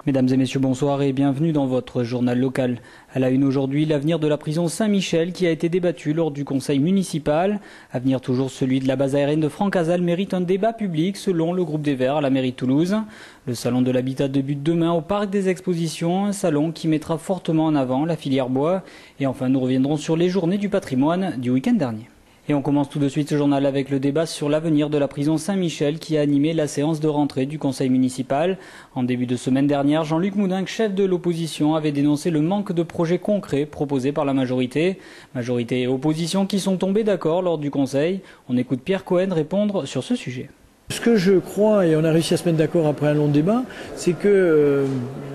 Mesdames et messieurs, bonsoir et bienvenue dans votre journal local. À la une aujourd'hui, l'avenir de la prison Saint-Michel qui a été débattu lors du conseil municipal. À venir toujours celui de la base aérienne de Francazal mérite un débat public selon le groupe des Verts à la mairie de Toulouse. Le salon de l'habitat débute demain au parc des expositions, un salon qui mettra fortement en avant la filière bois. Et enfin, nous reviendrons sur les journées du patrimoine du week-end dernier. Et on commence tout de suite ce journal avec le débat sur l'avenir de la prison Saint-Michel qui a animé la séance de rentrée du conseil municipal. En début de semaine dernière, Jean-Luc Moudin, chef de l'opposition, avait dénoncé le manque de projets concrets proposés par la majorité. Majorité et opposition qui sont tombés d'accord lors du conseil. On écoute Pierre Cohen répondre sur ce sujet. Ce que je crois, et on a réussi à se mettre d'accord après un long débat, c'est que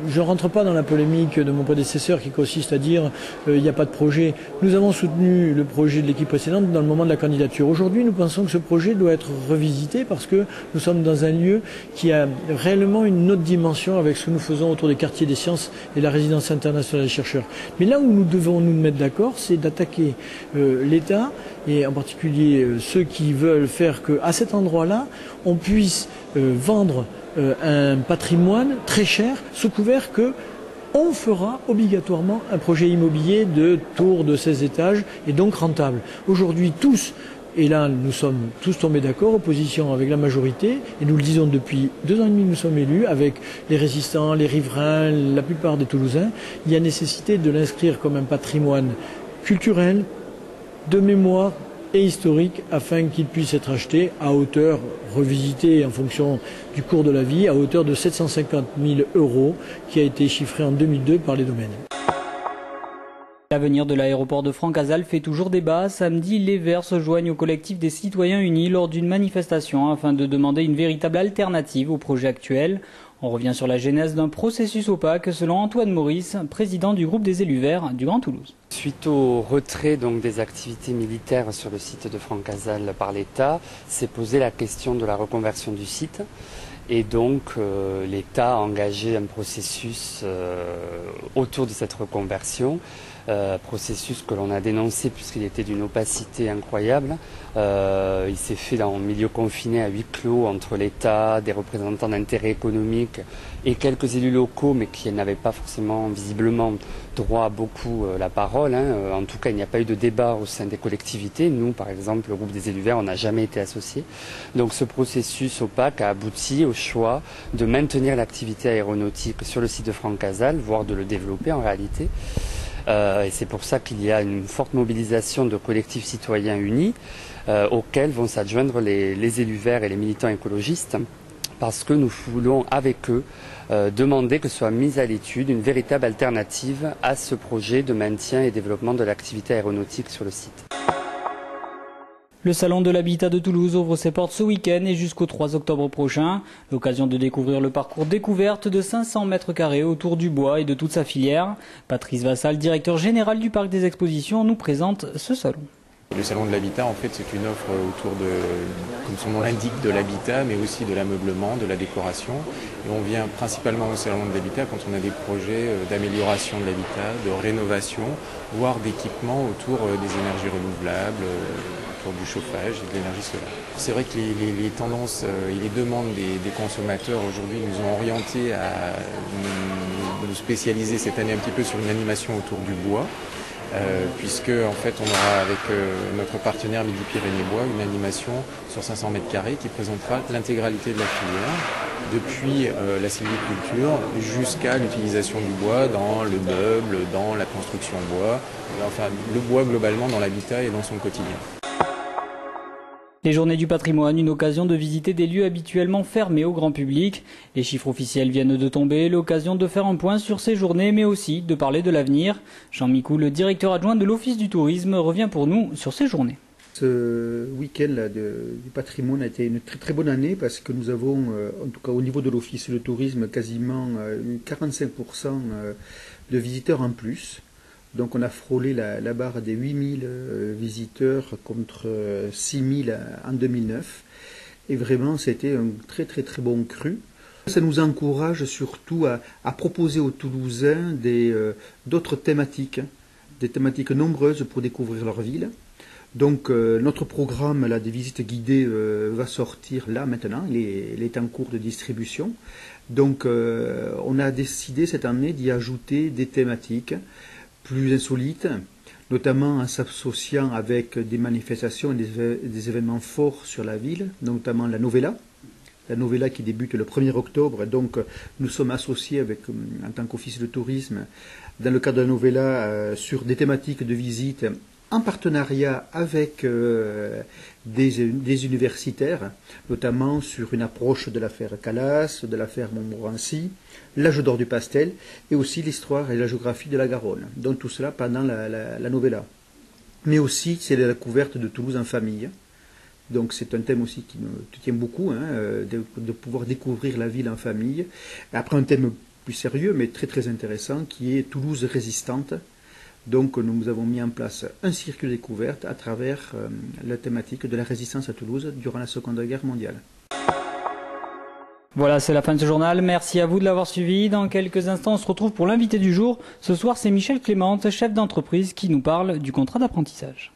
je ne rentre pas dans la polémique de mon prédécesseur qui consiste à dire il n'y a pas de projet. Nous avons soutenu le projet de l'équipe précédente dans le moment de la candidature. Aujourd'hui, nous pensons que ce projet doit être revisité parce que nous sommes dans un lieu qui a réellement une autre dimension avec ce que nous faisons autour des quartiers des sciences et la résidence internationale des chercheurs. Mais là où nous devons nous mettre d'accord, c'est d'attaquer l'État et en particulier ceux qui veulent faire qu'à cet endroit-là, on puisse vendre un patrimoine très cher sous couvert que on fera obligatoirement un projet immobilier de tour de 16 étages et donc rentable. Aujourd'hui, tous, et là nous sommes tous tombés d'accord, opposition avec la majorité, et nous le disons depuis 2 ans et demi que nous sommes élus, avec les résistants, les riverains, la plupart des Toulousains, il y a nécessité de l'inscrire comme un patrimoine culturel, de mémoire et historique afin qu'il puisse être acheté à hauteur, revisité en fonction du cours de la vie, à hauteur de 750 000 € qui a été chiffré en 2002 par les domaines. L'avenir de l'aéroport de Francazal fait toujours débat. Samedi, les Verts se joignent au collectif des citoyens unis lors d'une manifestation afin de demander une véritable alternative au projet actuel. On revient sur la genèse d'un processus opaque selon Antoine Maurice, président du groupe des élus verts du Grand Toulouse. Suite au retrait des activités militaires sur le site de Francazal par l'État, s'est posée la question de la reconversion du site. Et donc l'État a engagé un processus autour de cette reconversion. Processus que l'on a dénoncé puisqu'il était d'une opacité incroyable. Il s'est fait dans un milieu confiné à huis clos entre l'État, des représentants d'intérêts économiques et quelques élus locaux, mais qui n'avaient pas forcément visiblement droit à beaucoup la parole. En tout cas, il n'y a pas eu de débat au sein des collectivités. Nous, par exemple, le groupe des élus verts, on n'a jamais été associés. Donc ce processus opaque a abouti au choix de maintenir l'activité aéronautique sur le site de Francazal, voire de le développer en réalité. Et c'est pour ça qu'il y a une forte mobilisation de collectifs citoyens unis auxquels vont s'adjoindre les élus verts et les militants écologistes parce que nous voulons avec eux demander que soit mise à l'étude une véritable alternative à ce projet de maintien et développement de l'activité aéronautique sur le site. Le salon de l'habitat de Toulouse ouvre ses portes ce week-end et jusqu'au 3 octobre prochain. L'occasion de découvrir le parcours découverte de 500 mètres carrés autour du bois et de toute sa filière. Patrice Vassal, directeur général du parc des expositions, nous présente ce salon. Le salon de l'habitat, en fait, c'est une offre autour de, comme son nom l'indique, de l'habitat, mais aussi de l'ameublement, de la décoration. Et on vient principalement au salon de l'habitat quand on a des projets d'amélioration de l'habitat, de rénovation, voire d'équipement autour des énergies renouvelables, autour du chauffage et de l'énergie solaire. C'est vrai que les tendances et les demandes des consommateurs aujourd'hui nous ont orientés à nous spécialiser cette année un petit peu sur une animation autour du bois. Puisque en fait on aura avec notre partenaire Midi-Pyrénées Bois une animation sur 500 mètres carrés qui présentera l'intégralité de la filière, depuis la sylviculture jusqu'à l'utilisation du bois dans le meuble, dans la construction bois, enfin le bois globalement dans l'habitat et dans son quotidien. Les journées du patrimoine, une occasion de visiter des lieux habituellement fermés au grand public. Les chiffres officiels viennent de tomber, l'occasion de faire un point sur ces journées, mais aussi de parler de l'avenir. Jean Micou, le directeur adjoint de l'Office du tourisme, revient pour nous sur ces journées. Ce week-end du patrimoine a été une très très bonne année parce que nous avons, en tout cas au niveau de l'Office du tourisme, quasiment 45% de visiteurs en plus. Donc on a frôlé la barre des 8000 visiteurs contre 6000 en 2009. Et vraiment, c'était un très très très bon cru. Ça nous encourage surtout à proposer aux Toulousains d'autres thématiques, des thématiques nombreuses pour découvrir leur ville. Donc notre programme là, des visites guidées va sortir là maintenant, il est en cours de distribution. Donc on a décidé cette année d'y ajouter des thématiques plus insolites, notamment en s'associant avec des manifestations et des événements forts sur la ville, notamment la Novella. La Novella qui débute le 1er octobre, donc nous sommes associés avec, en tant qu'office de tourisme, dans le cadre de la Novella, sur des thématiques de visite en partenariat avec des universitaires, notamment sur une approche de l'affaire Calas, de l'affaire Montmorency, l'âge d'or du pastel, et aussi l'histoire et la géographie de la Garonne. Donc tout cela pendant la Novella. Mais aussi, c'est la découverte de Toulouse en famille. Donc c'est un thème aussi qui me tient beaucoup, hein, de pouvoir découvrir la ville en famille. Après un thème plus sérieux, mais très très intéressant, qui est Toulouse résistante. Donc nous avons mis en place un circuit de découverte à travers la thématique de la résistance à Toulouse durant la Seconde Guerre mondiale. Voilà, c'est la fin de ce journal. Merci à vous de l'avoir suivi. Dans quelques instants, on se retrouve pour l'invité du jour. Ce soir, c'est Michel Clément, chef d'entreprise, qui nous parle du contrat d'apprentissage.